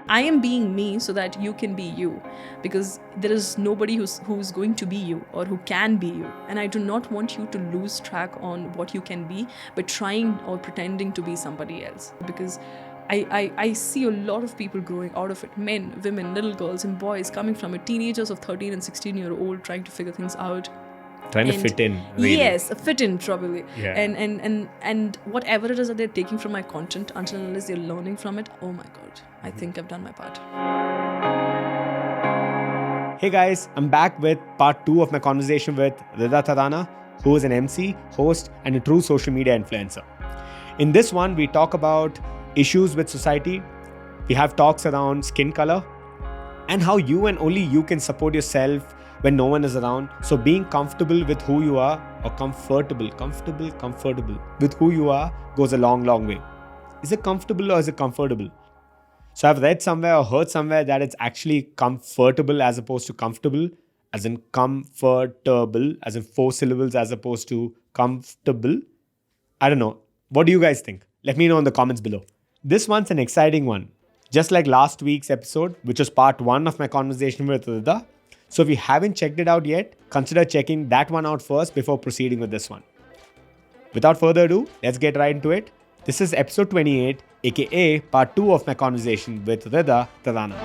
I am being me so that you can be you, because there is nobody who's going to be you or who can be you. And I do not want you to lose track on what you can be by trying or pretending to be somebody else, because I see a lot of people growing out of it. Men, women, little girls and boys coming from it. Teenagers of 13 and 16-year-old trying to figure things out. Trying to fit in, really. Yes, fit in, probably. Yeah. And whatever it is that they're taking from my content, until and unless they're learning from it, oh my God, I think I've done my part. Hey guys, I'm back with part 2 of my conversation with Rida Tharana, who is an MC, host, and a true social media influencer. In this one, we talk about issues with society. We have talks around skin color and how you and only you can support yourself when no one is around. So being comfortable with who you are, or comfortable with who you are, goes a long, long way. Is it comfortable or is it comfortable? So I've read somewhere or heard somewhere that it's actually comfortable as opposed to comfortable, as in comfortable, as in 4 syllables as opposed to comfortable. I don't know. What do you guys think? Let me know in the comments below. This one's an exciting one. Just like last week's episode, which was part 1 of my conversation with Rida. So if you haven't checked it out yet, consider checking that one out first before proceeding with this one. Without further ado, let's get right into it. This is episode 28, aka part 2 of my conversation with Rida Tharana.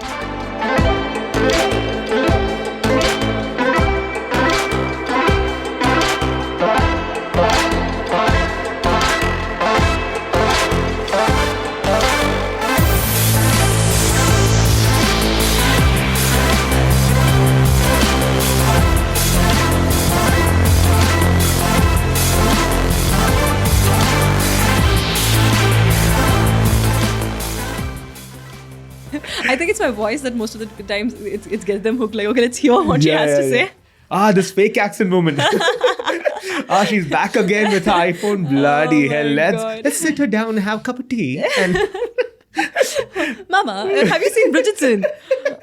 I think it's my voice that most of the times it gets them hooked. Like, okay, let's hear what she has to say. This fake accent woman. She's back again with her iPhone. Bloody hell. Let's sit her down and have a cup of tea. And Mama, have you seen Bridgerton?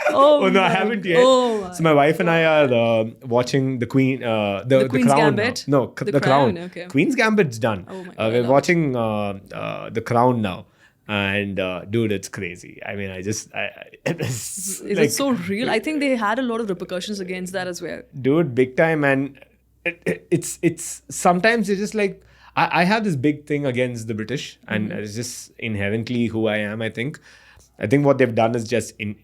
Oh no, I haven't yet. Oh, so my wife and I are watching the Queen, the Queen's Crown Gambit? now. No, the Crown. Okay. Queen's Gambit's done. Oh my God, we're watching the Crown now. And dude, it's crazy. I mean, Is it so real? I think they had a lot of repercussions against that as well. Dude, big time. And it's sometimes it's just like, I have this big thing against the British, and it's just inherently who I am. I think what they've done is just I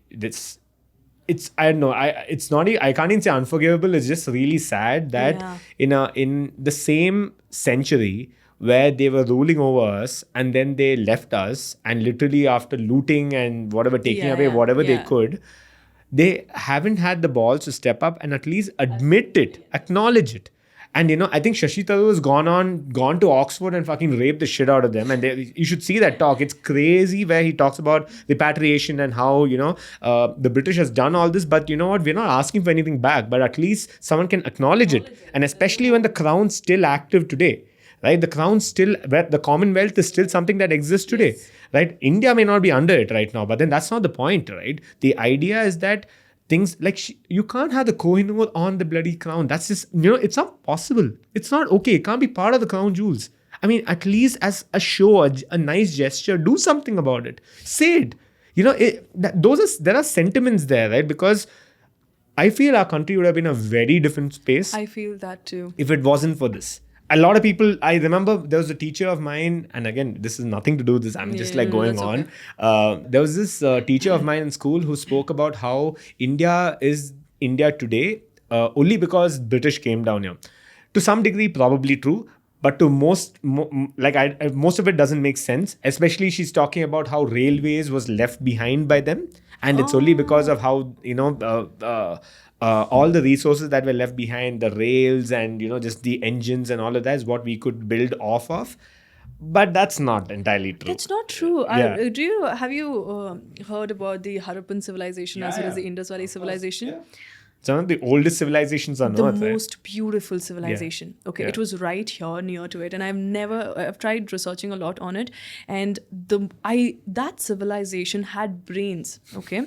don't know. It's not. I can't even say unforgivable. It's just really sad that in the same century where they were ruling over us, and then they left us, and literally after looting and whatever, taking away whatever they could, they haven't had the balls to step up and at least admit it, acknowledge it. And I think Shashi Tharoor has gone to Oxford and fucking raped the shit out of them. And you should see that talk. It's crazy where he talks about repatriation and how the British has done all this. But you know what? We're not asking for anything back. But at least someone can acknowledge it. And especially when the Crown's still active today. Right, the Crown still, the Commonwealth is still something that exists today, yes. Right? India may not be under it right now, but then that's not the point, right? The idea is that things like you can't have the Kohinoor on the bloody crown. That's just, it's not possible. It's not okay. It can't be part of the crown jewels. I mean, at least as a show, a nice gesture, do something about it. Say it. There are sentiments there, right? Because I feel our country would have been a very different space. I feel that too. If it wasn't for this. A lot of people, I remember there was a teacher of mine, and again, this is nothing to do with this, I'm just like going on. Okay. There was this teacher of mine in school who spoke about how India is India today only because British came down here. To some degree, probably true, but to most of it doesn't make sense. Especially she's talking about how railways was left behind by them, and it's only because of how, all the resources that were left behind, the rails and, just the engines and all of that is what we could build off of. But that's not entirely true. That's not true. Yeah. Have you heard about the Harappan civilization as well as the Indus Valley civilization? Yeah. It's one of the oldest civilizations on Earth. The most beautiful civilization. Yeah. Okay, it was right here near to it, and I've tried researching a lot on it, and that civilization had brains. Okay.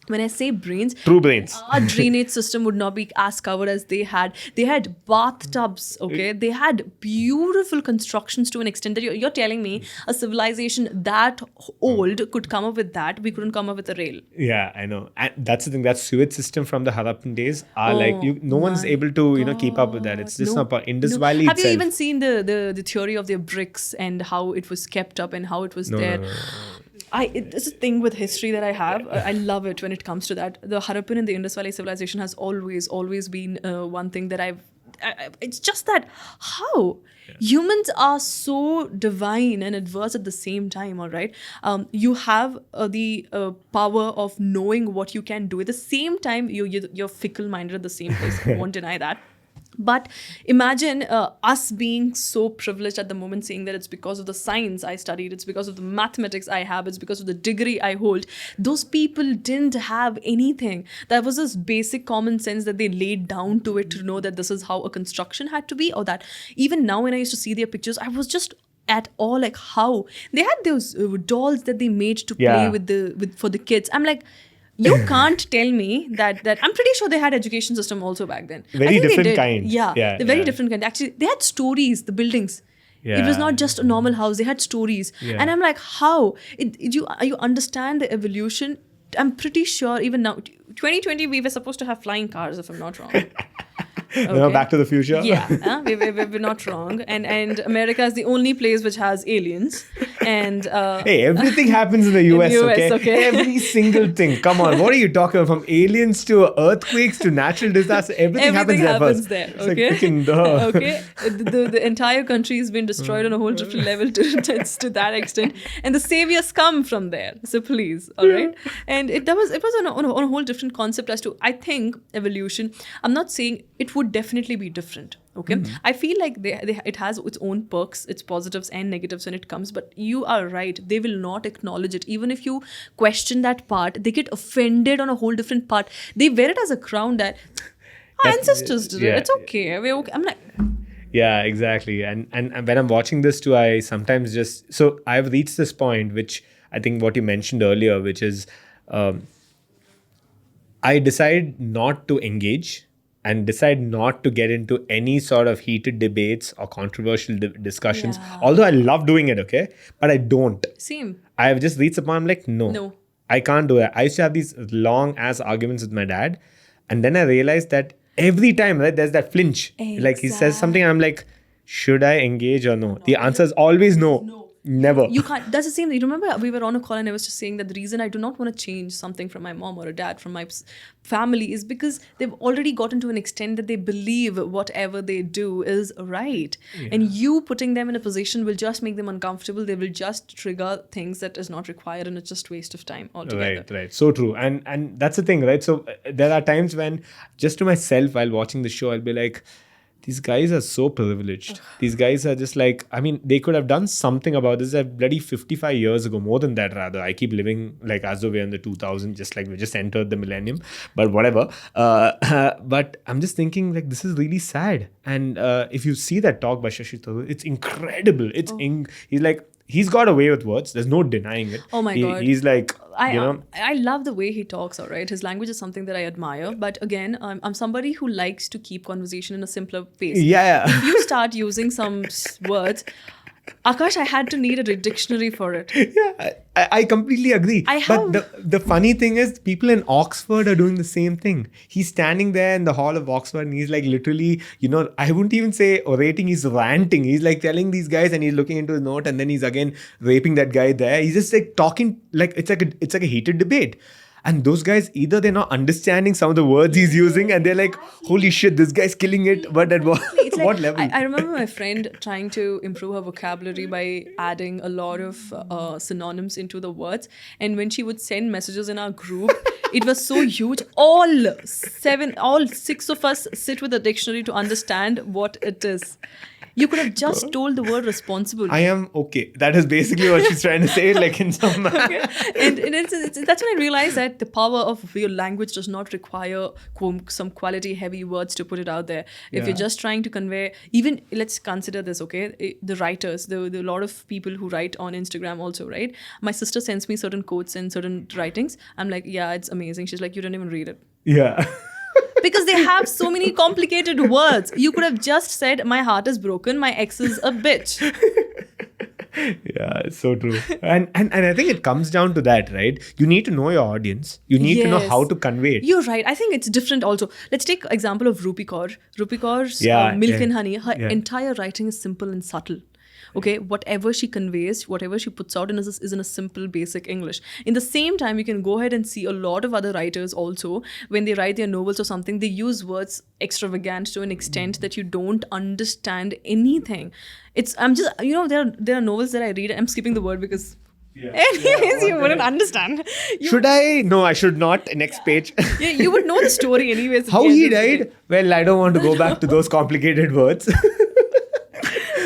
when I say brains, True brains. our drainage system would not be as covered as they had. They had bathtubs, okay? They had beautiful constructions to an extent that you're telling me a civilization that old could come up with that. We couldn't come up with a rail. Yeah, I know. And that's the thing. That sewage system from the Harappan days are like, no one's my able to, keep up with that. It's just not Indus Valley Have itself. you even seen the theory of their bricks and how it was kept up and how it was there? No. It's a thing with history that I have. I love it when it comes to that. The Harappan and the Indus Valley civilization has always been one thing that it's just that how humans are so divine and adverse at the same time, all right? You have the power of knowing what you can do. At the same time, you're fickle-minded at the same place. I won't deny that. But imagine us being so privileged at the moment, saying that it's because of the science I studied, it's because of the mathematics I have, it's because of the degree I hold. Those people didn't have anything. That was this basic common sense that they laid down to it to know that this is how a construction had to be, or that even now when I used to see their pictures, I was just at all like how they had those dolls that they made to play with for the kids. I'm like, you can't tell me that I'm pretty sure they had education system also back then. Very different kind. Yeah, they're very different kind. Actually, they had stories, the buildings. Yeah. It was not just a normal house. They had stories. Yeah. And I'm like, how? You understand the evolution? I'm pretty sure even now, 2020, we were supposed to have flying cars, if I'm not wrong. Okay. Back to the Future. Yeah, we're not wrong. And America is the only place which has aliens. And hey, everything happens in the US, okay? Every single thing. Come on, what are you talking about? From aliens to earthquakes to natural disasters, everything happens there. Okay? Like freaking duh. Okay, the entire country has been destroyed on a whole different level to that extent, and the saviors come from there. So please, all right. And it was on a whole different concept as to, I think, evolution. I'm not saying it would definitely be different. Okay, I feel like it has its own perks, its positives and negatives when it comes. But you are right; they will not acknowledge it. Even if you question that part, they get offended on a whole different part. They wear it as a crown that our ancestors did it. It's okay. We're okay. I'm like. Yeah, exactly. And when I'm watching this too, I sometimes just... So I've reached this point, which I think what you mentioned earlier, which is I decide not to engage and decide not to get into any sort of heated debates or controversial discussions. Yeah. Although I love doing it, okay? But I don't. Same. I've just reached a point, I'm like, no. I can't do that. I used to have these long-ass arguments with my dad. And then I realized that every time, right, there's that flinch. Exactly. Like he says something, I'm like, should I engage or no? The answer is always no. Never. You can't. That's the same. You remember we were on a call and I was just saying that the reason I do not want to change something from my mom or a dad, from my family, is because they've already gotten to an extent that they believe whatever they do is right. Yeah. And you putting them in a position will just make them uncomfortable. They will just trigger things that is not required, and it's just waste of time altogether. Right. So true. And that's the thing, right? So there are times when just to myself while watching the show, I'll be like, these guys are so privileged. These guys are just like, I mean, they could have done something about this bloody 55 years ago, more than that rather. I keep living like as though we're in the 2000s, just like we just entered the millennium, but whatever. But I'm just thinking like, this is really sad. And if you see that talk by Shashi Tharoor, it's incredible. He's like, he's got a way with words. There's no denying it. Oh my God. He's like, I love the way he talks, all right? His language is something that I admire. But again, I'm somebody who likes to keep conversation in a simpler pace. Yeah. If you start using some words, Akash, I had to need a dictionary for it. Yeah, I completely agree. But the funny thing is, people in Oxford are doing the same thing. He's standing there in the hall of Oxford and he's like literally, I wouldn't even say orating, he's ranting. He's like telling these guys and he's looking into his note and then he's again raping that guy there. He's just like talking like it's like a heated debate. And those guys, either they're not understanding some of the words he's using and they're like, holy shit, this guy's killing it. But at what level? I remember my friend trying to improve her vocabulary by adding a lot of synonyms into the words. And when she would send messages in our group, it was so huge. All six of us sit with a dictionary to understand what it is. You could have just told the word responsible. I am okay. That is basically what she's trying to say, like in some. Okay. And that's when I realized that the power of your language does not require some quality heavy words to put it out there. If Yeah. you're just trying to convey, even let's consider this, okay? The writers, the lot of people who write on Instagram also, right? My sister sends me certain quotes and certain writings. I'm like, yeah, it's amazing. She's like, you don't even read it. Yeah. Because they have so many complicated words. You could have just said, my heart is broken, my ex is a bitch. Yeah, it's so true. And I think it comes down to that, right? You need to know your audience. You need to know Yes. how to convey it. You're right. I think it's different also. Let's take example of Rupi Kaur. Rupi Kaur's Yeah, Milk yeah, and Honey. Her yeah. entire writing is simple and subtle. Okay, whatever she conveys, whatever she puts out is in a simple, basic English. In the same time, you can go ahead and see a lot of other writers also, when they write their novels or something, they use words extravagant to an extent that you don't understand anything. There are novels that I read. I'm skipping the word because anyways, you wouldn't understand. Should I? No, I should not. Next page. Yeah, you would know the story anyways. How he died? Well, I don't want to go back to those complicated words.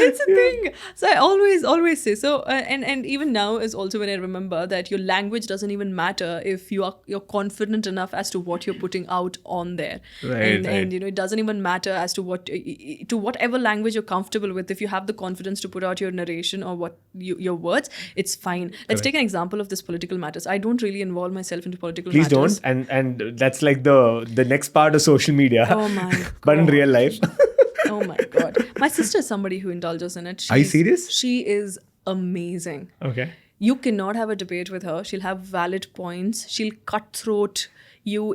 It's a thing. So I always say so, and even now is also when I remember that your language doesn't even matter if you're confident enough as to what you're putting out on there, Right. and it doesn't even matter as to whatever language you're comfortable with. If you have the confidence to put out your narration or your words, it's fine. Let's take an example of this political matters. I don't really involve myself into political Please matters. don't. And that's like the next part of social media. Oh my But in God. real life. Oh my God. My sister is somebody who indulges in it. Are you serious? She is amazing. Okay. You cannot have a debate with her. She'll have valid points. She'll cutthroat you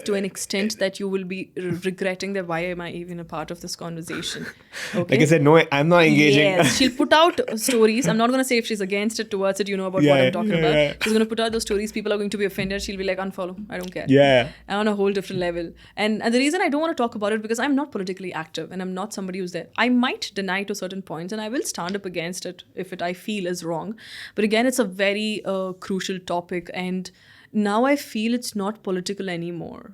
to an extent that you will be regretting that why am I even a part of this conversation? Okay. Like I said, no, I'm not engaging. Yes, she'll put out stories. I'm not going to say if she's against it, towards it, about what I'm talking about. Yeah. She's going to put out those stories. People are going to be offended. She'll be like, unfollow. I don't care. Yeah. On a whole different level. And the reason I don't want to talk about it because I'm not politically active and I'm not somebody who's there. I might deny to certain points and I will stand up against it if I feel is wrong. But again, it's a very crucial topic, and now I feel it's not political anymore.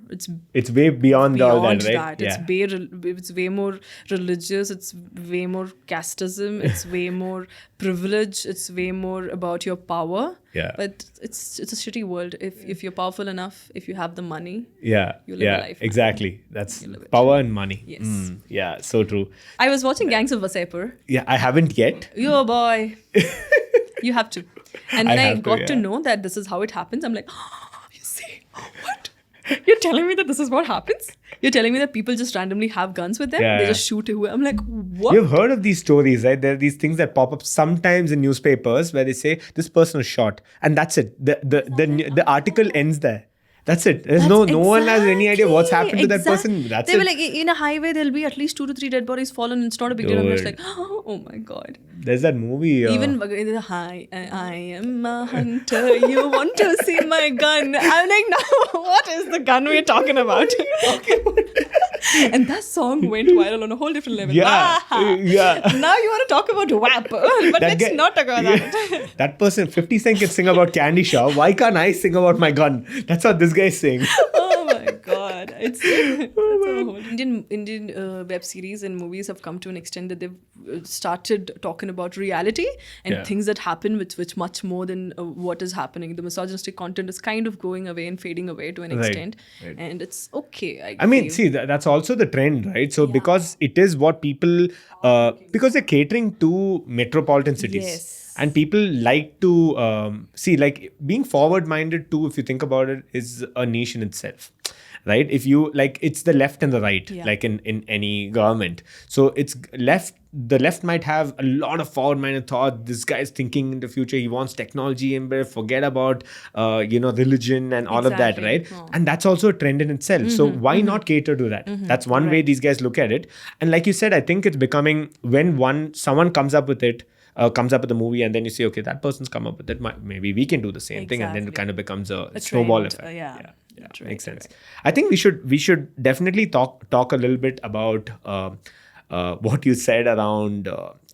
It's way beyond all that, right? It's way more religious. It's way more casteism. It's way more privilege. It's way more about your power. Yeah. But it's a shitty world. If you're powerful enough, if you have the money, Yeah. You live a life, man. Exactly. That's live it. power and money. Yes. Yeah, so true. I was watching Gangs of Wasseypur. Yeah, I haven't yet. Yo, boy. You have to. And when I I have to, got to yeah. know that this is how it happens, I'm like, you see, what? You're telling me that this is what happens? You're telling me that people just randomly have guns with them? Yeah, They yeah. just shoot who? I'm like, what? You've heard of these stories, right? There are these things that pop up sometimes in newspapers where they say this person was shot, and that's it. The article ends there. That's it. There's no one has any idea what's happened to that person. That's they it. were like, in a highway, there'll be at least 2 to 3 dead bodies fallen. It's not a big deal. I'm just Dude. like, oh my God. There's that movie. Even hi, I am a hunter. You want to see my gun? I'm like, no, what is the gun we're talking about? And that song went viral on a whole different level. Yeah. Yeah. Now you want to talk about WAP, but That let's guy- not talk about that. That person, 50 Cent can sing about Candy Shah. Why can't I sing about my gun? That's what this guy's saying. Oh my God. It's a whole Indian web series and movies have come to an extent that they've started talking about reality and Yeah. things that happen which much more than what is happening. The misogynistic content is kind of going away and fading away to an Right, extent. right. And it's okay. I mean, feel. see, that's also the trend, right? So because it is what people, because they're catering to metropolitan cities. Yes. And people like to see, like being forward-minded too, if you think about it, is a niche in itself. Right? If you like, it's the left and the right, Yeah. like in any government. So it's the left might have a lot of forward-minded thought. This guy's thinking in the future. He wants technology in there. Forget about, religion and all of that, Exactly. right? Oh. And that's also a trend in itself. So why not cater to that? That's one way these guys look at it. And like you said, I think it's becoming when someone comes up with it, comes up with a movie, and then you say, okay, that person's come up with it. Maybe we can do the same thing, and then it Exactly. kind of becomes a A snowball trend, effect. yeah. Yeah, Right, makes sense. right. I think we should definitely talk a little bit about what you said around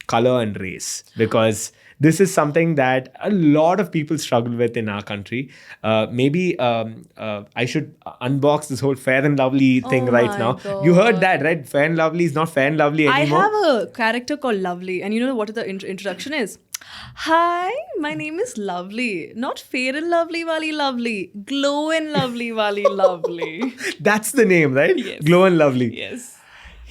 color and race, because this is something that a lot of people struggle with in our country. Maybe I should unbox this whole Fair and Lovely thing right my now. You heard God. that, right? Fair and Lovely is not Fair and Lovely anymore. I have a character called Lovely, and you know what the introduction is? Hi, my name is Lovely. Not Fair and Lovely Wali Lovely. Glow and Lovely Wali Lovely. That's the name, right? Yes. Glow and Lovely. Yes.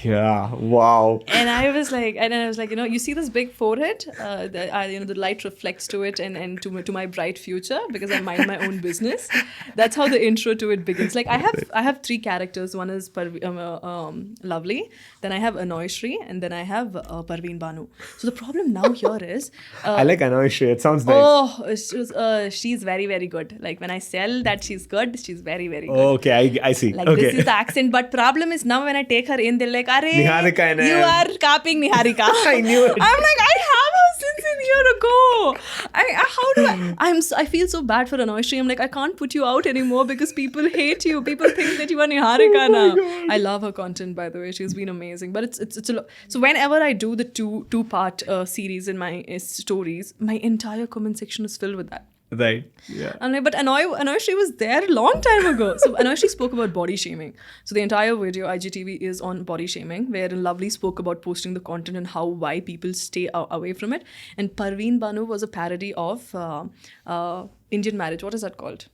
Yeah. Wow. And I was like, you see this big forehead? The light reflects to it and to my bright future, because I mind my own business. That's how the intro to it begins. Like I have three characters. One is Lovely, then I have Anoyshri, and then I have Parveen Banu. So the problem now here is, I like Anoyshri. It sounds nice. Oh, she's very, very good. Like when I sell that she's good, she's very, very good. Okay, I see. Like okay. this is the accent, but problem is now when I take her in, they're like, "Arey, Niharika and you are copying Niharika." I knew it. I'm like, I have her since a year ago. How do I feel so bad for Anoyshri. I'm like, I can't put you out anymore because people hate you. People think that you are Niharika now. God. I love her content, by the way. She's been amazing. But it's a lot. So whenever I do the two-part series in my stories, my entire comment section is filled with that. Right. Yeah. I'm like, but Anoyshri was there a long time ago. So Anoyshri spoke about body shaming. So the entire video, IGTV, is on body shaming, where Lovely spoke about posting the content and why people stay away from it. And Parveen Banu was a parody of Indian Marriage. What is that called?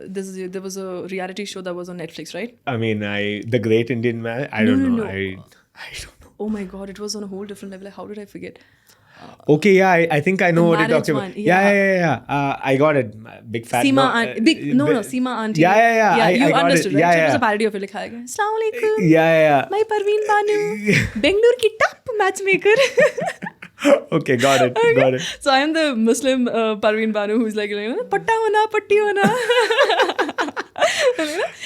There was a reality show that was on Netflix, right? I mean, The Great Indian Man. I don't know. I don't know. Oh my God, it was on a whole different level. Like, how did I forget? Okay, yeah, I think I know what you're talking one, about. Yeah. I got it. Big fat. Seema Seema Auntie. Yeah. You I got understood, it. right? Yeah, So it was yeah. a parody of it. Like, Assalamualaikum. Yeah. My Parveen Banu. Bangalore ki top matchmaker. Okay, got it. So I am the Muslim Parveen Banu who's like, patta hona, patti hona.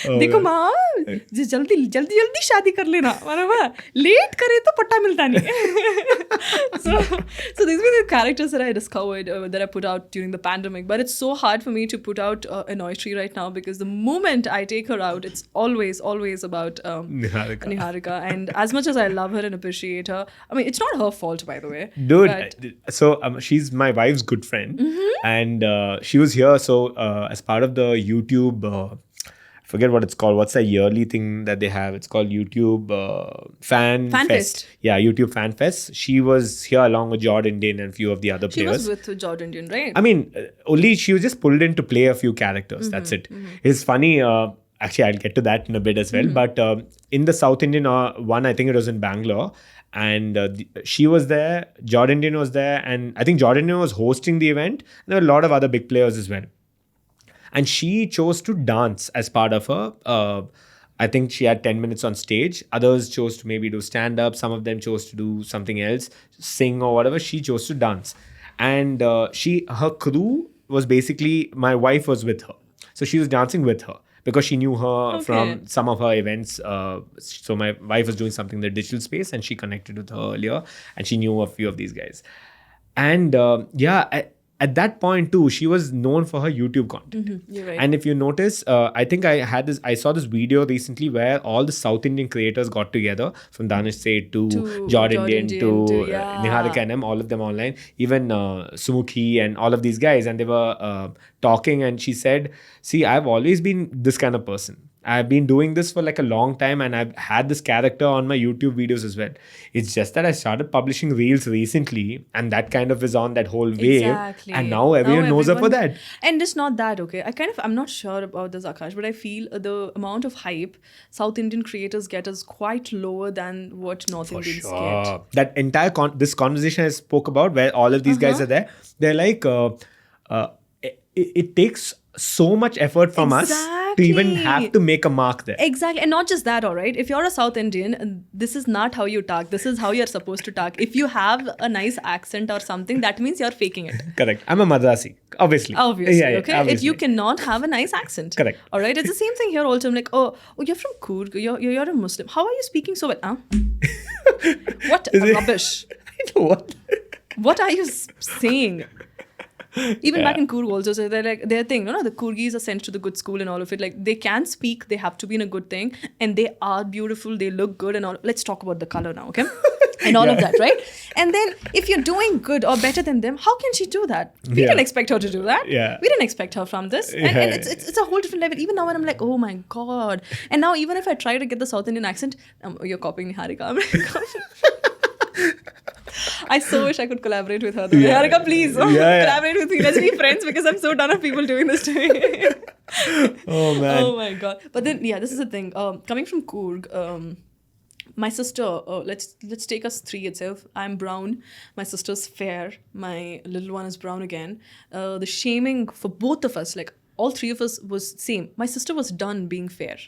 देखो माँ जल्दी शादी कर लेना late करे तो पट्टा मिलता नहीं. So these were the characters that I discovered that I put out during the pandemic, but it's so hard for me to put out Anoyshri right now, because the moment I take her out, it's always about Niharika. And as much as I love her and appreciate her, I mean, it's not her fault, by the way. Dude, so she's my wife's good friend, and she was here. So as part of the YouTube, I forget what it's called. What's the yearly thing that they have? It's called YouTube Fan Fest. Yeah, YouTube Fan Fest. She was here along with Jordan Indian and a few of the other players. She was with Jordan Indian, right? I mean, only she was just pulled in to play a few characters. That's it. It's funny. Actually, I'll get to that in a bit as well. But in the South Indian one, I think it was in Bangalore. And she was there. Jordan Indian was there. And I think Jordan Indian was hosting the event. There were a lot of other big players as well. And she chose to dance as part of her. I think she had 10 minutes on stage. Others chose to maybe do stand-up. Some of them chose to do something else, sing or whatever. She chose to dance. And her crew was basically, my wife was with her. So she was dancing with her because she knew her from some of her events. So my wife was doing something in the digital space and she connected with her earlier. And she knew a few of these guys. And at that point too, she was known for her YouTube content. You're right. And if you notice, I think I saw this video recently where all the South Indian creators got together, from Danish Seth to Jordan Indian to Niharika and all of them online, even Sumukhi and all of these guys. And they were talking, and she said, see, I've always been this kind of person. I've been doing this for like a long time, and I've had this character on my YouTube videos as well. It's just that I started publishing reels recently, and that kind of is on that whole wave. Exactly. And now everyone knows her for that. And it's not that, okay? I'm not sure about this, Akash, but I feel the amount of hype South Indian creators get is quite lower than what North Indians get. That entire this conversation I spoke about, where all of these guys are there, they're like, it takes so much effort from us to even have to make a mark there. Exactly. And not just that, all right? If you're a South Indian, this is not how you talk. This is how you're supposed to talk. If you have a nice accent or something, that means you're faking it. Correct. I'm a Madrasi, obviously. Obviously, okay? Obviously. You cannot have a nice accent. Correct. All right? It's the same thing here also. I'm like, oh, you're from Coorg. You're a Muslim. How are you speaking so well? Huh? What rubbish. I know what. What are you saying? Even back in Coorg also, so they're like, their thing, the Coorgis are sent to the good school and all of it. Like, they can speak, they have to be in a good thing, and they are beautiful, they look good and all. Let's talk about the color now, okay? and all of that, right? And then if you're doing good or better than them, how can she do that? We didn't expect her to do that. Yeah. We didn't expect her from this. And it's a whole different level. Even now when I'm like, oh my God. And now even if I try to get the South Indian accent, you're copying Niharika. I'm like, I so wish I could collaborate with her. Niharika, please collaborate with me. Let's be friends because I'm so done of people doing this to me. Oh man. Oh my God. But then, this is the thing. Coming from Coorg, my sister, let's take us three itself. I'm brown. My sister's fair. My little one is brown again. The shaming for both of us, like all three of us, was same. My sister was done being fair.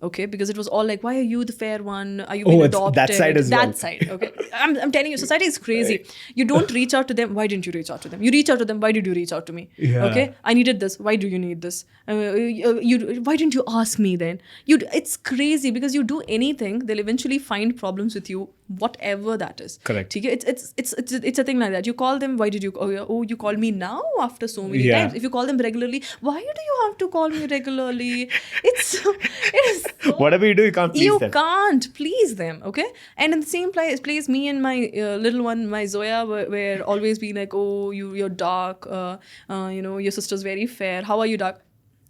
Okay, because it was all like, why are you the fair one? Are you being adopted? That side as well. That side, okay. I'm telling you, society is crazy. Right. You don't reach out to them. Why didn't you reach out to them? You reach out to them. Why did you reach out to me? Yeah. Okay, I needed this. Why do you need this? Why didn't you ask me then? It's crazy because you do anything, they'll eventually find problems with you, whatever that is. Correct. It's a thing like that. You call them. Why did you? You called me now after so many times. If you call them regularly, why do you have to call me regularly? It is. Whatever you do, you can't please them. You can't please them, okay? And in the same place, me and my little one, my Zoya, were always being like, oh, you're dark. Your sister's very fair. How are you dark?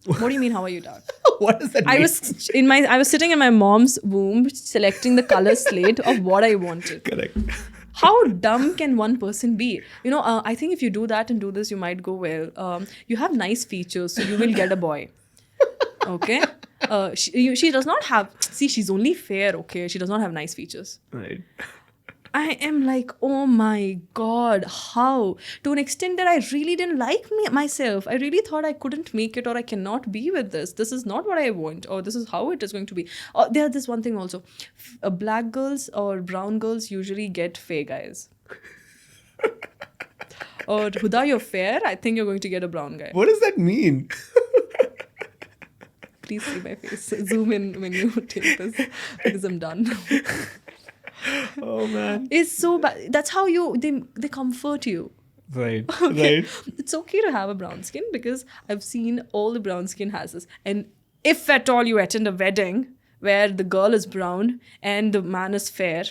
What do you mean, how are you dark? What does that mean? I was sitting in my mom's womb selecting the color slate of what I wanted. Correct. How dumb can one person be? I think if you do that and do this, you might go well. You have nice features, so you will get a boy. Okay? She does not have... See, she's only fair, okay? She does not have nice features. Right. I am like, oh my God, how? To an extent that I really didn't like myself. I really thought I couldn't make it or I cannot be with this. This is not what I want or this is how it is going to be. There's this one thing also. Black girls or brown girls usually get fair guys. Or Huda, you're fair. I think you're going to get a brown guy. What does that mean? Please see my face. Zoom in when you take this because I'm done. Oh man. It's so bad. That's how they comfort you. Right. Okay. Right. It's okay to have a brown skin because I've seen all the brown skin has this. And if at all you attend a wedding where the girl is brown and the man is fair,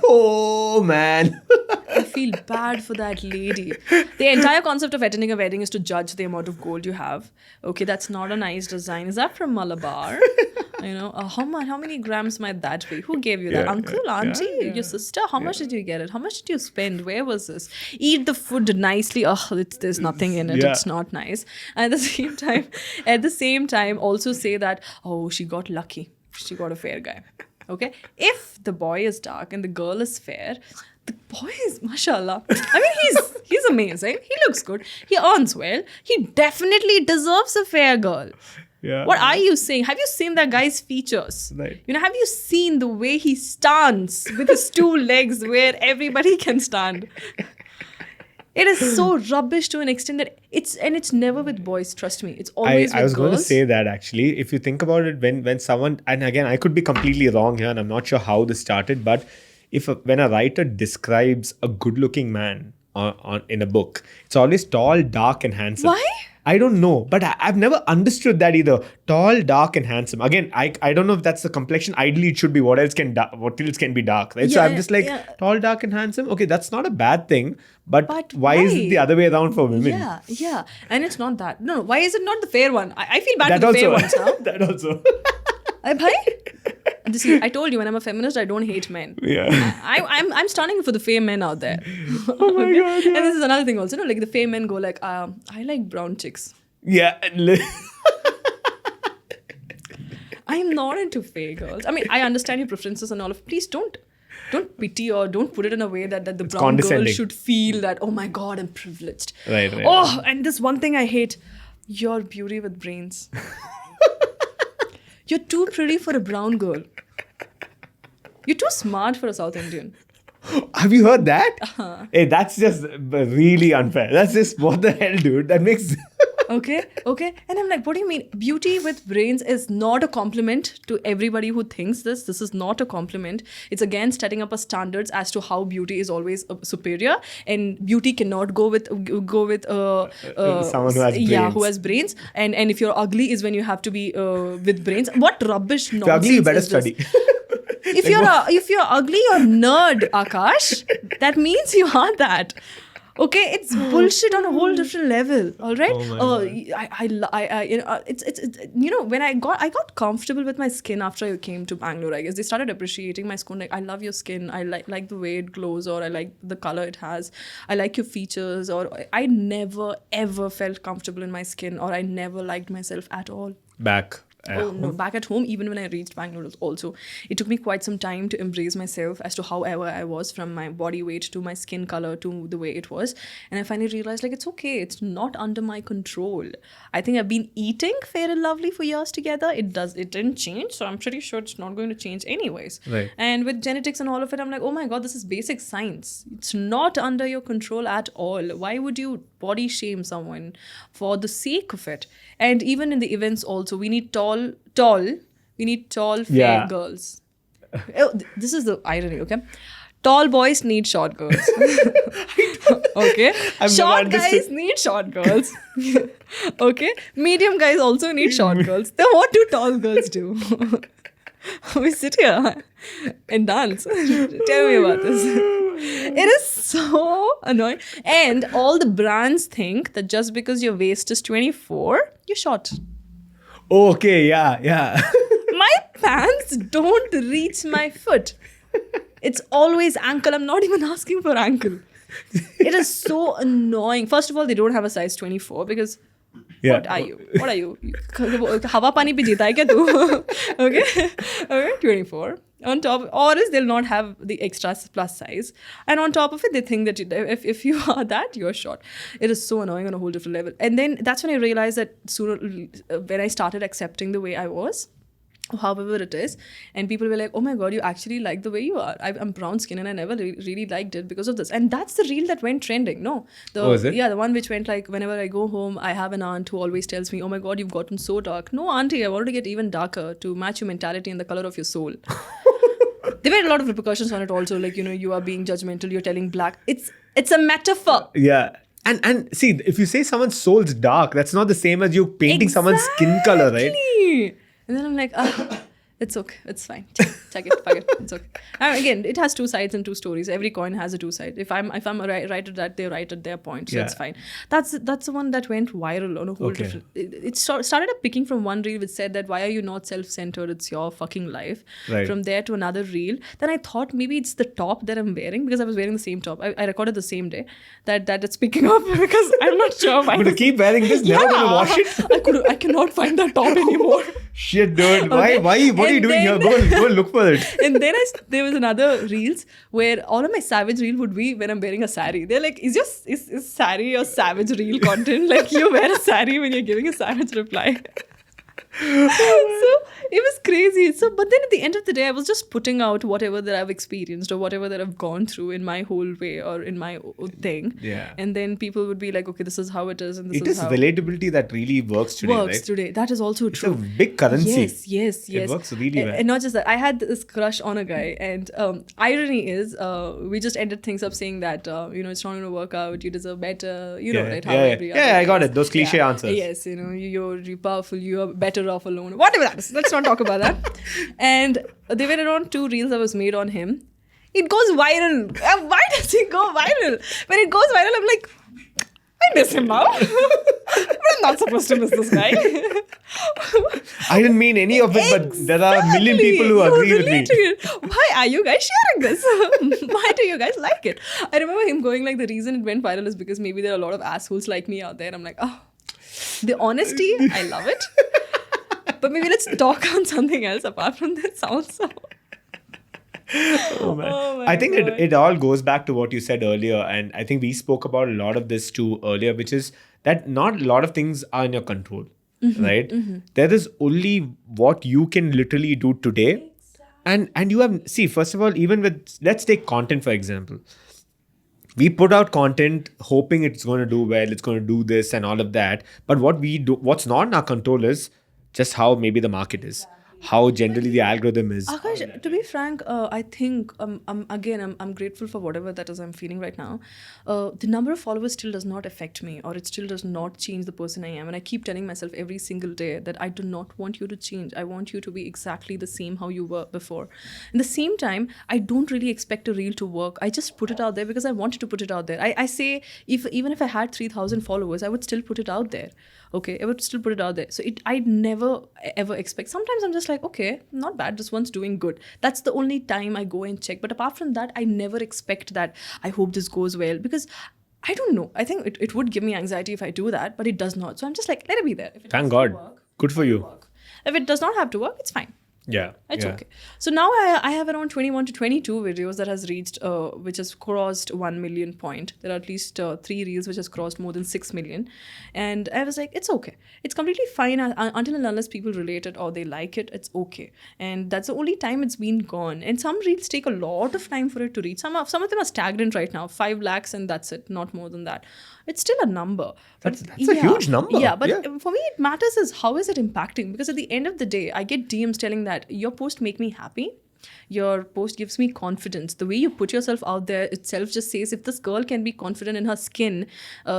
oh man. I feel bad for that lady. The entire concept of attending a wedding is to judge the amount of gold you have. Okay, that's not a nice design. Is that from Malabar? How many grams might that be? Who gave you that? Uncle, auntie, your sister? How much did you get it? How much did you spend? Where was this? Eat the food nicely. There's nothing in it. It's not nice. And at the same time, also say that, oh, she got lucky. She got a fair guy. Okay? If the boy is dark and the girl is fair, the boy is, mashallah. I mean, he's amazing. He looks good. He earns well. He definitely deserves a fair girl. Yeah. What are you saying? Have you seen that guy's features? Right. Have you seen the way he stands with his two legs where everybody can stand? It is so rubbish to an extent that it's never with boys, trust me. It's always with girls. I was going to say that actually. If you think about it, when someone, and again, I could be completely wrong here and I'm not sure how this started, but when a writer describes a good-looking man in a book, it's always tall, dark and handsome. Why? I don't know, but I've never understood that either. Tall, dark and handsome. Again, I don't know if that's the complexion. Ideally, it should be what else can be dark, right? So I'm just like, tall, dark and handsome. Okay, that's not a bad thing. But why is it the other way around for women? Yeah. And it's not that. No, why is it not the fair one? I feel bad for the fair ones now. That also. I told you, when I'm a feminist, I don't hate men. Yeah. I'm standing for the fair men out there. Oh my God. Yeah. And this is another thing also. Like the fair men go like, I like brown chicks. Yeah. I'm not into fair girls. I mean, I understand your preferences and all of. Please don't pity or don't put it in a way that the brown girl should feel that, oh my God, I'm privileged. Right. Oh, and this one thing I hate. You're beauty with brains. You're too pretty for a brown girl. You're too smart for a South Indian. Have you heard that? Uh-huh. Hey, that's just really unfair. That's just, what the hell, dude? That makes... Okay. And I'm like, what do you mean? Beauty with brains is not a compliment to everybody who thinks this. This is not a compliment. It's again setting up a standards as to how beauty is always superior, and beauty cannot go with someone who has brains. Yeah, who has brains. And if you're ugly is when you have to be with brains. What rubbish nonsense! If you're ugly, you better study. if you're ugly, you're nerd, Akash. That means you are that. Okay, it's bullshit on a whole different level. All right. When I got comfortable with my skin after I came to Bangalore. I guess they started appreciating my skin. Like, I love your skin. I like the way it glows, or I like the color it has. I like your features. Or I never ever felt comfortable in my skin, or I never liked myself at all. Back. No, back at home, even when I reached Bangalore also, it took me quite some time to embrace myself as to however I was, from my body weight to my skin color to the way it was. And I finally realized, like, it's okay. It's not under my control. I think I've been eating Fair and Lovely for years together. It didn't change. So I'm pretty sure it's not going to change anyways. Right. And with genetics and all of it, I'm like, oh my God, this is basic science. It's not under your control at all. Why would you body shame someone for the sake of it? And even in the events also, we need tall, fair girls. This is the irony, okay? Tall boys need short girls. Okay? Short guys need short girls. Okay? Medium guys also need short girls. Then what do tall girls do? We sit here and dance. Tell me about this. It is so annoying. And all the brands think that just because your waist is 24, you're short. Okay, yeah. My pants don't reach my foot. It's always ankle. I'm not even asking for ankle. It is so annoying. First of all, they don't have a size 24 because what are you? Hawa pani pe jeeta hai kya tu? Okay, 24. On top, or else they'll not have the extra plus size. And on top of it, they think that if you are that, you're short. It is so annoying on a whole different level. And then that's when I realized that when I started accepting the way I was, however it is, and people were like, oh my God, you actually like the way you are. I'm brown skin and I never really liked it because of this. And that's the reel that went trending. No, is it? Yeah, the one which went like, whenever I go home, I have an aunt who always tells me, oh my God, you've gotten so dark. No, auntie, I wanted to get even darker to match your mentality and the color of your soul. There were a lot of repercussions on it also, like, you are being judgmental, you're telling black. It's a metaphor. Yeah. And see, if you say someone's soul's dark, that's not the same as you painting someone's skin color, right? And then I'm like, it's okay, it's fine. Check it, fuck it, it's okay. And again, it has two sides and two stories. Every coin has a two sides. If I'm right at that, they're right at their point, so it's fine. That's the one that went viral on a whole different. It started up picking from one reel which said that why are you not self-centered? It's your fucking life. Right. From there to another reel. Then I thought maybe it's the top that I'm wearing, because I was wearing the same top. I recorded the same day that it's picking up because I'm not sure why. I'm gonna keep wearing this. Never gonna wash it. I cannot find that top anymore. Shit, dude. Why? What are you doing here? Go and look for it. And then there was another reels where all of my savage reel would be when I'm wearing a sari. They're like, is sari your savage reel content? Like, you wear a sari when you're giving a savage reply. So it was crazy. So, but then at the end of the day, I was just putting out whatever that I've experienced or whatever that I've gone through in my whole way or in my thing. Yeah. And then people would be like, okay, this is how it is, and this it is is how relatability that really works today, right? Today. That is also true. It's a big currency. Yes. It works really well. And not just that, I had this crush on a guy, and irony is, we just ended things up saying that it's not going to work out. You deserve better. Right? How every other I got it. Those cliche answers. Yes, you're powerful. You are better off alone. Whatever that is. Let's not talk about that. And there were around 2 reels that was made on him. It goes viral. Why does it go viral? When it goes viral, I'm like, I miss him now. But I'm not supposed to miss this guy. I didn't mean any of it, but there are a million people who agree with me. Why are you guys sharing this? Why do you guys like it? I remember him going like, the reason it went viral is because maybe there are a lot of assholes like me out there. And I'm like, the honesty, I love it. But maybe let's talk on something else apart from this also. Oh, man. I think it all goes back to what you said earlier. And I think we spoke about a lot of this too earlier, which is that not a lot of things are in your control, right? Mm-hmm. There is only what you can literally do today. Exactly. And you have, first of all, even with, let's take content, for example. We put out content hoping it's going to do well, it's going to do this and all of that. But what we do, what's not in our control is just how maybe the market is. how generally the algorithm is. Akash, to be frank, I think I'm grateful for whatever that is I'm feeling right now. The number of followers still does not affect me, or it still does not change the person I am. And I keep telling myself every single day that I do not want you to change. I want you to be exactly the same how you were before. At the same time, I don't really expect a reel to work. I just put it out there because I wanted to put it out there. I say even if I had 3,000 followers, I would still put it out there. Okay, I would still put it out there. So I'd never ever expect. Sometimes I'm just like, okay, not bad. This one's doing good. That's the only time I go and check. But apart from that, I never expect that. I hope this goes well because I don't know. I think it would give me anxiety if I do that, but it does not. So I'm just like, let it be there. If it Thank has to God. work, Good for you. work. If it does not have to work, it's fine. Yeah. It's yeah. okay. So now I have around 21 to 22 videos that has reached, which has crossed 1 million point. There are at least 3 reels which has crossed more than 6 million. And I was like, it's okay. It's completely fine until and unless people relate it or they like it, it's okay. And that's the only time it's been gone. And some reels take a lot of time for it to reach. Some of them are stagnant right now, 5 lakhs and that's it, not more than that. It's still a number. That's a huge number. Yeah, but for me, it matters is how is it impacting? Because at the end of the day, I get DMs telling that your post make me happy. Your post gives me confidence. The way you put yourself out there itself just says if this girl can be confident in her skin,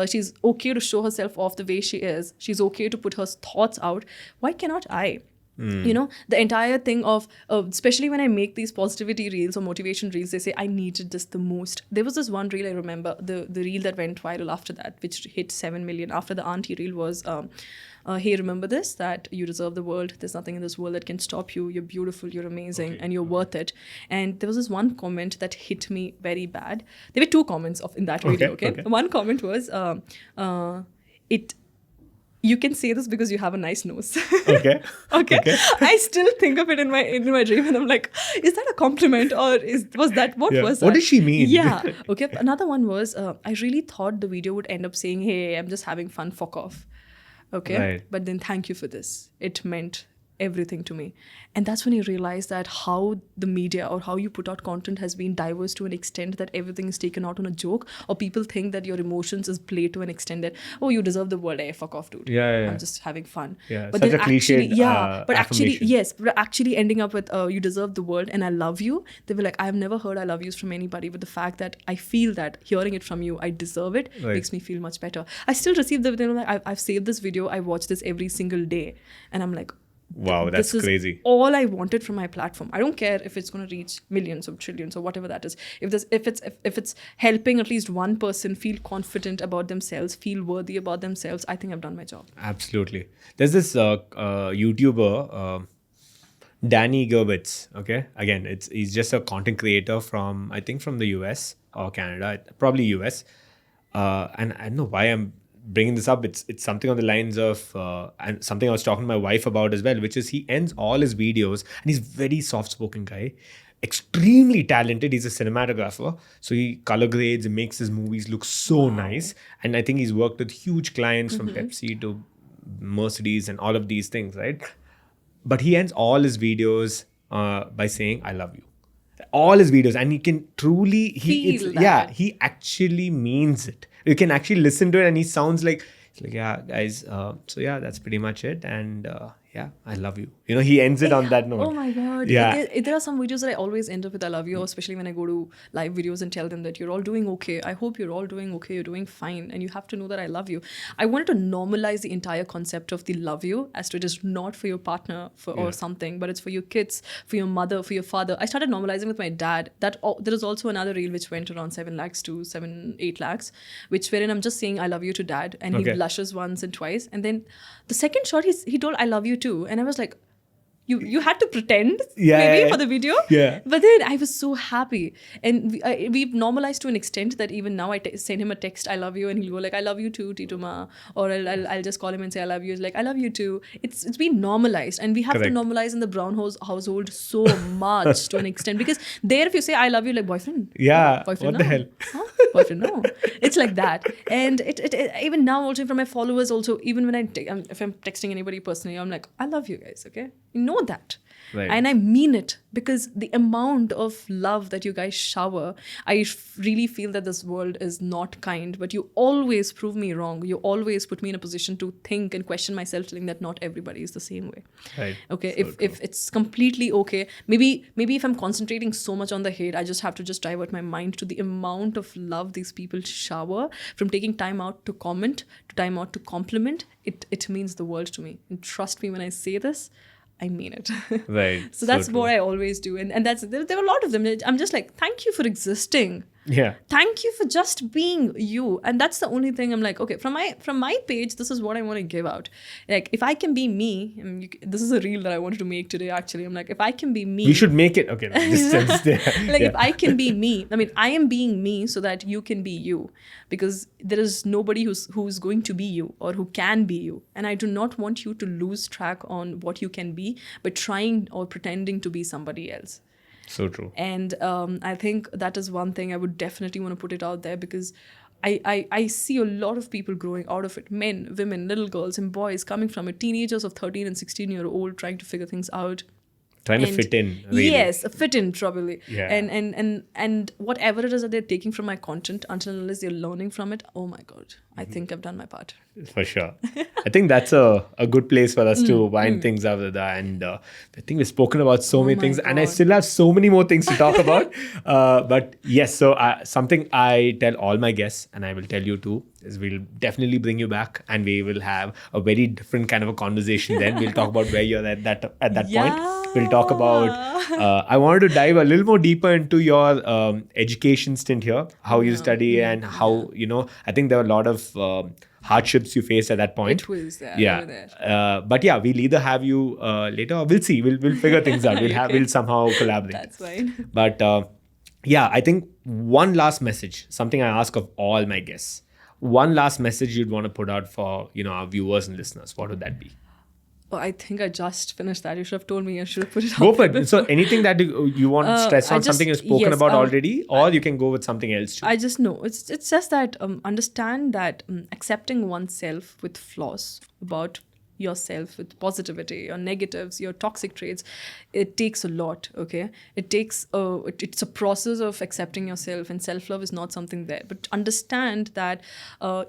she's okay to show herself off the way she is. She's okay to put her thoughts out. Why cannot I? You know, the entire thing of, especially when I make these positivity reels or motivation reels, they say, I needed this the most. There was this one reel I remember, the reel that went viral after that, which hit 7 million. After the auntie reel was, hey, remember this, that you deserve the world. There's nothing in this world that can stop you. You're beautiful, you're amazing, and you're worth it. And there was this one comment that hit me very bad. There were 2 comments in that video, okay? One comment was, you can say this because you have a nice nose. Okay. Okay. I still think of it in my dream, and I'm like, is that a compliment or was that what was that? What does she mean? Yeah. Okay. Another one was, I really thought the video would end up saying, hey, I'm just having fun, fuck off. Okay. Right. But then thank you for this. It meant everything to me. And that's when you realize that how the media or how you put out content has been diverse to an extent that everything is taken out on a joke, or people think that your emotions is played to an extent that, oh, you deserve the world, fuck off, dude. Yeah. I'm just having fun. Yeah, but such then a cliched but affirmation. actually ending up with you deserve the world and I love you. They were like, I have never heard I love yous from anybody, but the fact that I feel that hearing it from you, I deserve it, makes me feel much better. I still receive the video, like I've saved this video, I watch this every single day, and I'm like, wow, that's crazy. All I wanted from my platform. I don't care if it's going to reach millions or trillions or whatever that is. If it's helping at least one person feel confident about themselves, feel worthy about themselves, I think I've done my job. Absolutely. There's this YouTuber, Danny Gerbitz. Okay, again, he's just a content creator from, I think, from the US or Canada, probably US. And I don't know why I'm bringing this up. It's something on the lines of and something I was talking to my wife about as well, which is he ends all his videos, and he's very soft-spoken guy, extremely talented. He's a cinematographer, so he color grades and makes his movies look so nice. And I think he's worked with huge clients from Pepsi to Mercedes and all of these things, right? But he ends all his videos by saying, I love you. All his videos, and you can truly he actually means it. You can actually listen to it, and he sounds like yeah, guys, so yeah, that's pretty much it, and yeah, I love you. You know, he ends it on that note. Oh my God. Yeah. There are some videos that I always end up with I love you, especially when I go to live videos and tell them that you're all doing okay. I hope you're all doing okay. You're doing fine. And you have to know that I love you. I wanted to normalize the entire concept of the love you, as to it is not for your partner or something, but it's for your kids, for your mother, for your father. I started normalizing with my dad. There is also another reel which went around 7 lakhs to 8 lakhs, wherein I'm just saying I love you to dad, and he blushes once and twice. And then the second shot, he told I love you too. And I was like, you had to pretend for the video. Yeah. But then I was so happy. And we've normalized to an extent that even now I send him a text, I love you, and he'll go like, I love you too, Tituma. Or I'll just call him and say, I love you. It's like, I love you too. It's been normalized. And we have to normalize in the Brown household so much to an extent. Because there, if you say, I love you, like, boyfriend. Yeah. Boyfriend, what no. the hell? Huh? Boyfriend, no. It's like that. And it even now also from my followers also, even when if I'm texting anybody personally, I'm like, I love you guys, okay? You know know that. Right. And I mean it, because the amount of love that you guys shower, I really feel that this world is not kind, but you always prove me wrong. You always put me in a position to think and question myself, telling that not everybody is the same way. Right. Okay, So if it's completely okay, maybe if I'm concentrating so much on the hate, I just have to just divert my mind to the amount of love these people shower, from taking time out to comment, to time out to compliment. It means the world to me. And trust me when I say this, I mean it. Right. So that's true. what I always do. And that's, there were a lot of them. I'm just like, thank you for existing. Yeah. Thank you for just being you. And that's the only thing I'm like, okay, from my page, this is what I want to give out. Like, if I can be me, and this is a reel that I wanted to make today, actually. I'm like, if I can be me. We should make it. Okay. Just there. Like, if I can be me, I mean, I am being me so that you can be you, because there is nobody who's going to be you or who can be you. And I do not want you to lose track on what you can be by trying or pretending to be somebody else. So true. And I think that is one thing I would definitely want to put it out there, because I see a lot of people growing out of it. Men, women, little girls and boys coming from it. Teenagers of 13 and 16-year-old trying to figure things out. Trying to fit in. Really. Yes, fit in, probably. Yeah. And whatever it is that they're taking from my content, until unless they're learning from it, oh my God, I think I've done my part. For sure. I think that's a good place for us to wind things up with that. And I think we've spoken about so many things, and I still have so many more things to talk about. But yes, so something I tell all my guests, and I will tell you too, is we'll definitely bring you back, and we will have a very different kind of a conversation then. We'll talk about where you're at that point. We'll talk about, I wanted to dive a little more deeper into your education stint here, how you study and how, I think there were a lot of hardships you faced at that point. It was there. Yeah. There. But yeah, we'll either have you later, or we'll see. We'll figure things out. We'll somehow collaborate. That's fine. But yeah, I think one last message, something I ask of all my guests. One last message you'd want to put out for, our viewers and listeners. What would that be? Oh, I think I just finished that. You should have told me. I should have put it out. Go for it. So anything that you want to stress on, something you've spoken about already, or you can go with something else too. I just know. It's just that understand that accepting oneself with flaws about yourself, with positivity, your negatives, your toxic traits, it takes a lot. Okay, it takes it's a process of accepting yourself, and self-love is not something there. But understand that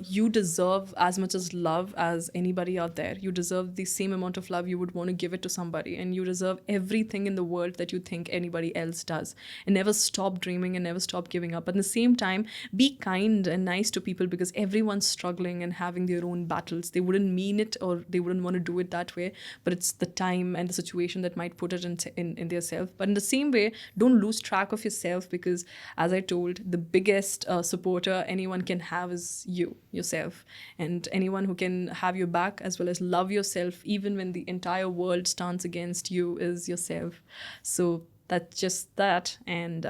you deserve as much as love as anybody out there. You deserve the same amount of love you would want to give it to somebody, and you deserve everything in the world that you think anybody else does. And never stop dreaming, and never stop giving up. But at the same time, be kind and nice to people, because everyone's struggling and having their own battles. They wouldn't mean it, or they wouldn't want to do it that way, but it's the time and the situation that might put it in their self. But in the same way, don't lose track of yourself, because as I told, the biggest supporter anyone can have is yourself, and anyone who can have your back as well as love yourself even when the entire world stands against you is yourself. So that's just that. And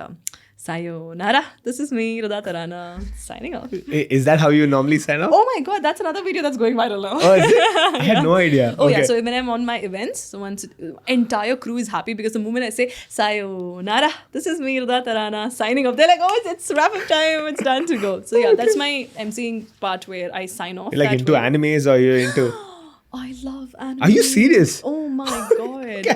sayonara. This is me, Rida Tharana, signing off. Is that how you normally sign off? Oh my God, that's another video that's going viral now. Oh, is it? I had no idea. Oh okay. yeah, so when I'm on my events, so once entire crew is happy, because the moment I say sayonara, this is me, Rida Tharana, signing off, they're like, oh, it's wrap up time, it's time to go. So yeah, that's my emceeing part where I sign off. You're like into animes, or you're into... I love anime. Are you serious? Oh my God.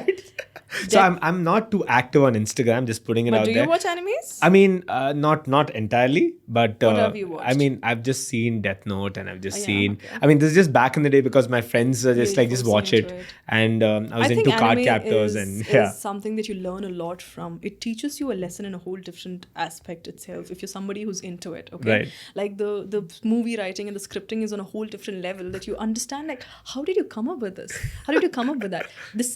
So I'm not too active on Instagram, just putting it out there. But do you watch animes? I mean, not entirely, but what have you watched? I mean, I've just seen Death Note, and I've just seen. Okay. I mean, this is just back in the day, because my friends are just just watch it, and I was into card captors, and is something that you learn a lot from. It teaches you a lesson in a whole different aspect itself. If you're somebody who's into it, okay, right. Like the movie writing and the scripting is on a whole different level, that you understand. Like, how did you come up with this? How did you come up with that?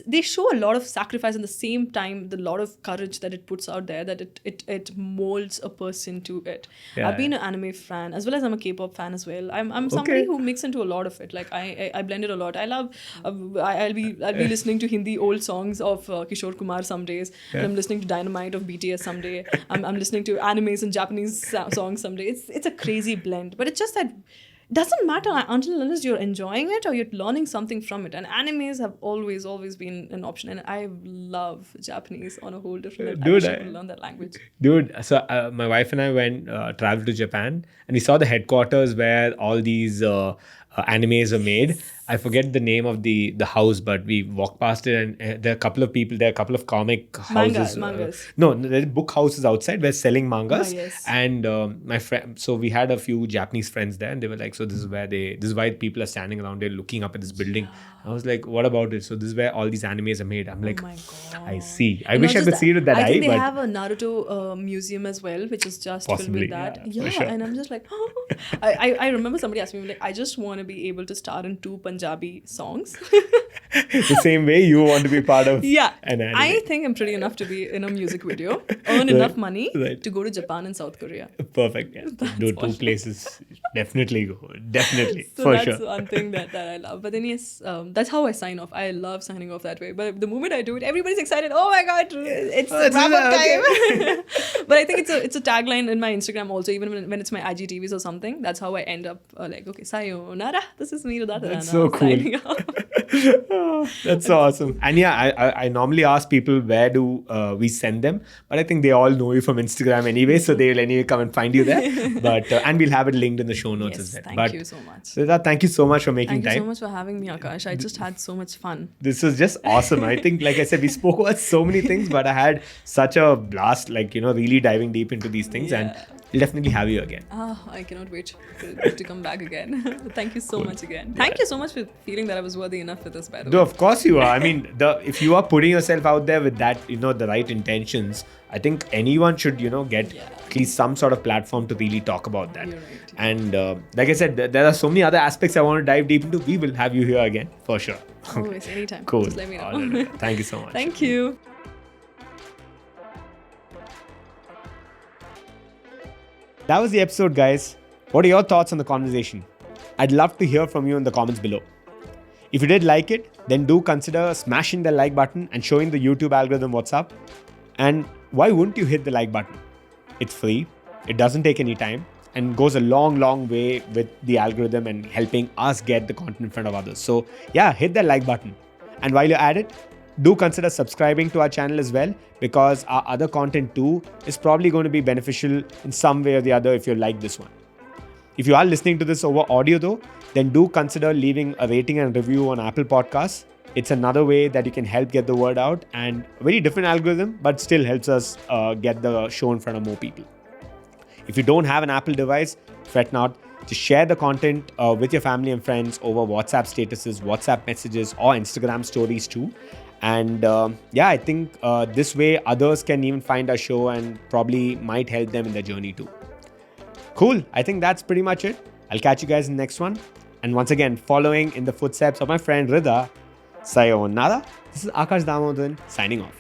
They show a lot of sacrifice, and the same time the lot of courage that it puts out there, that it molds a person to it. I've been an anime fan as well as I'm a K-pop fan as well. I'm somebody who mix into a lot of it. Like I blend it a lot. I love I'll be listening to Hindi old songs of Kishore Kumar some days, and I'm listening to Dynamite of BTS someday. I'm listening to animes and Japanese songs someday. It's a crazy blend, but it's just that doesn't matter until unless you're enjoying it or you're learning something from it. And animes have always been an option. And I love Japanese on a whole different level. I should learn that language. Dude, so my wife and I went traveled to Japan, and we saw the headquarters where all these animes were made. I forget the name of the house, but we walked past it, and there are a couple of people, there are a couple of comic houses. Mangas. No, there are book houses outside where selling mangas. Yes. And my friend, so we had a few Japanese friends there, and they were like, so this is why people are standing around there looking up at this building. I was like, what about it? So this is where all these animes are made. I'm like, Oh my God. I see. I And wish not I just could see it with that I eye, think they but have a Naruto museum as well, which is just filled Possibly, with that. yeah, for Yeah, sure. and I'm just like, I remember somebody asking me, like, I just want to be able to star in 2 Punjabi songs. the same way you want to be part of Yeah, an anime. I think I'm pretty enough to be in a music video, earn enough money to go to Japan and South Korea. Perfect. Yeah. Do 2 places. Definitely go. Definitely. So for that's sure. one thing that I love. But then yes, that's how I sign off. I love signing off that way. But the moment I do it, everybody's excited. Oh my God, it's wrap up time. But I think it's a tagline in my Instagram also, even when it's my IGTVs or something. That's how I end up like, okay, sayonara. This is me, Rida Tharana. That's so cool. Signing off. That's so awesome. And yeah, I normally ask people where do we send them, but I think they all know you from Instagram anyway, so they will anyway come and find you there. But and we'll have it linked in the show notes as well. Thank you so much. Rida, thank you so much for making Thank you time. so much for having me, Akash. I just had so much fun. This was just awesome. I think, like I said, we spoke about so many things, but I had such a blast, like, really diving deep into these things. And we'll definitely have you again. I cannot wait to come back again. Thank you so much again. Thank you so much for feeling that I was worthy enough for this, by the way. No, of course you are. I mean, if you are putting yourself out there with that, the right intentions, I think anyone should, get at least some sort of platform to really talk about that. You're right. And like I said, there are so many other aspects I want to dive deep into. We will have you here again for sure. Always, anytime. Cool. Just let me know. All right. Thank you so much. Thank you. That was the episode, guys. What are your thoughts on the conversation? I'd love to hear from you in the comments below. If you did like it, then do consider smashing the like button and showing the YouTube algorithm what's up. And why wouldn't you hit the like button? It's free, it doesn't take any time, and goes a long, long way with the algorithm and helping us get the content in front of others. So yeah, hit that like button. And while you're at it, do consider subscribing to our channel as well, because our other content too is probably going to be beneficial in some way or the other if you like this one. If you are listening to this over audio though, then do consider leaving a rating and review on Apple Podcasts. It's another way that you can help get the word out, and a very different algorithm, but still helps us get the show in front of more people. If you don't have an Apple device, fret not. Just share the content with your family and friends over WhatsApp statuses, WhatsApp messages, or Instagram stories too. And I think this way others can even find our show and probably might help them in their journey too. Cool. I think that's pretty much it. I'll catch you guys in the next one. And once again, following in the footsteps of my friend Rida, sayonara. This is Akash Damodaran signing off.